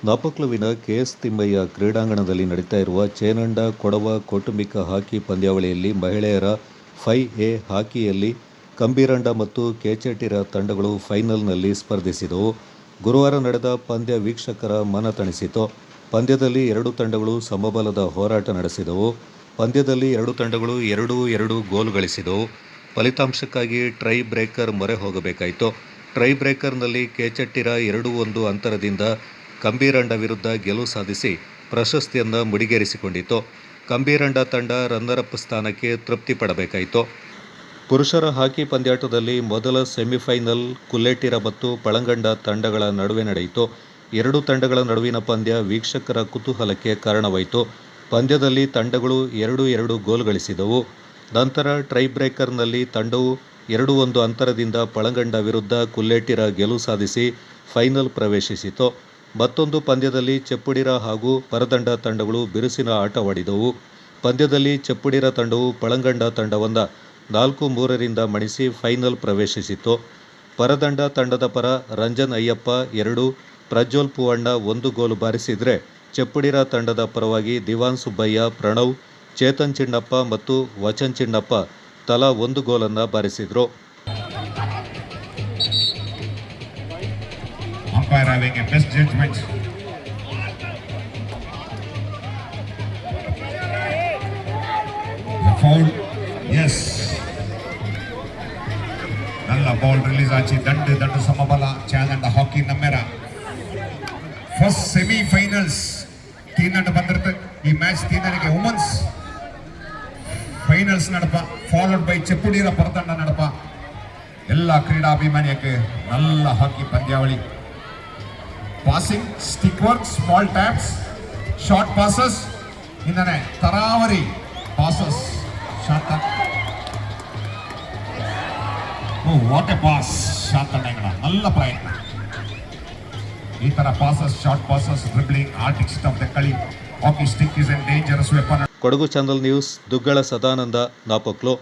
ನಾಪಕ್ಲುವಿನ KS Thimmaiah ಕ್ರೀಡಾಂಗಣದಲ್ಲಿ ನಡೀತಾ ಇರುವ ಚೇನಂಡ ಕೊಡವ ಕೌಟುಂಬಿಕ ಹಾಕಿ ಪಂದ್ಯಾವಳಿಯಲ್ಲಿ ಮಹಿಳೆಯರ 5A ಹಾಕಿಯಲ್ಲಿ ಕಂಬೀರಂಡ ಮತ್ತು ಕೆಚೆಟಿರ ತಂಡಗಳು ಫೈನಲ್ನಲ್ಲಿ ಸ್ಪರ್ಧಿಸಿದವು. ಗುರುವಾರ ನಡೆದ ಪಂದ್ಯ ವೀಕ್ಷಕರ ಮನ ತಣಿಸಿತು. ಪಂದ್ಯದಲ್ಲಿ ಎರಡೂ ತಂಡಗಳು ಸಮಬಲದ ಹೋರಾಟ ನಡೆಸಿದವು. ಪಂದ್ಯದಲ್ಲಿ ಎರಡೂ ತಂಡಗಳು 2-2 ಗೋಲು ಗಳಿಸಿದವು. ಫಲಿತಾಂಶಕ್ಕಾಗಿ ಟ್ರೈ ಬ್ರೇಕರ್ ಮೊರೆ ಹೋಗಬೇಕಾಯಿತು. ಟ್ರೈ ಬ್ರೇಕರ್ನಲ್ಲಿ ಕೆಚೆಟ್ಟಿರ 2-1 ಅಂತರದಿಂದ ಕಂಬೀರಂಡ ವಿರುದ್ಧ ಗೆಲುವು ಸಾಧಿಸಿ ಪ್ರಶಸ್ತಿಯನ್ನು ಮುಡಿಗೇರಿಸಿಕೊಂಡಿತು. ಕಂಬೀರಂಡ ತಂಡ ರನ್ನರ್-ಅಪ್ ಸ್ಥಾನಕ್ಕೆ ತೃಪ್ತಿ ಪಡಬೇಕಾಯಿತು. ಪುರುಷರ ಹಾಕಿ ಪಂದ್ಯಾಟದಲ್ಲಿ ಮೊದಲ ಸೆಮಿಫೈನಲ್ ಕುಲ್ಲೆಟ್ಟಿರ ಮತ್ತು ಪಳಂಗಂಡ ತಂಡಗಳ ನಡುವೆ ನಡೆಯಿತು. ಎರಡೂ ತಂಡಗಳ ನಡುವಿನ ಪಂದ್ಯ ವೀಕ್ಷಕರ ಕುತೂಹಲಕ್ಕೆ ಕಾರಣವಾಯಿತು. ಪಂದ್ಯದಲ್ಲಿ ತಂಡಗಳು 2-2 ಗೋಲು ಗಳಿಸಿದವು. ನಂತರ ಟ್ರೈ ಬ್ರೇಕರ್ನಲ್ಲಿ ತಂಡವು 2-1 ಅಂತರದಿಂದ ಪಳಂಗಂಡ ವಿರುದ್ಧ ಕುಲ್ಲೆಟ್ಟಿರ ಗೆಲುವು ಸಾಧಿಸಿ ಫೈನಲ್ ಪ್ರವೇಶಿಸಿತು. ಮತ್ತೊಂದು ಪಂದ್ಯದಲ್ಲಿ ಚೆಪ್ಪುಡಿರ ಹಾಗೂ ಪರದಂಡ ತಂಡಗಳು ಬಿರುಸಿನ ಆಟವಾಡಿದವು. ಪಂದ್ಯದಲ್ಲಿ ಚೆಪ್ಪುಡಿರ ತಂಡವು ಪಳಂಗಂಡ ತಂಡವನ್ನು 4-3ರಿಂದ ಮಣಿಸಿ ಫೈನಲ್ ಪ್ರವೇಶಿಸಿತು. ಪರದಂಡ ತಂಡದ ಪರ ರಂಜನ್ ಅಯ್ಯಪ್ಪ 2, ಪ್ರಜ್ವಲ್ ಪೂವಣ್ಣ 1 ಗೋಲು ಬಾರಿಸಿದರೆ, ಚೆಪ್ಪುಡಿರ ತಂಡದ ಪರವಾಗಿ ದಿವಾನ್ ಸುಬ್ಬಯ್ಯ, ಪ್ರಣವ್, ಚೇತನ್ ಚಿಣ್ಣಪ್ಪ ಮತ್ತು ವಚನ್ ಚಿಣ್ಣಪ್ಪ ತಲಾ 1 ಗೋಲನ್ನು ಬಾರಿಸಿದರು. Umpire having a best judgment. The foul, yes. Nalla ball release achi dandu samabala challenge hockey nammera. First semi-finals teenandu bandirthe ee match teenanige women's finals nadapa followed by cheppudira paradanda nadapa ella ಕ್ರೀಡಾ ಅಭಿಮಾನಿಯಕ್ಕೆ ನಲ್ಲ ಹಾಕಿ ಪಂದ್ಯಾವಳಿ. Passing, stick work, small taps, short passes, ಇನ್ನನೆ ತರಾವರಿ passes, shot. Oh, what a pass, shot ಅಂಗಡ ನಲ್ಲ ಪ್ರಯತ್ನ. ಈ ತರ passes, short passes, dribbling, artist of the ಕಳಿ. Hockey stick is a dangerous weapon. Kodagu channel news, Duggala Sadananda, Napoklu.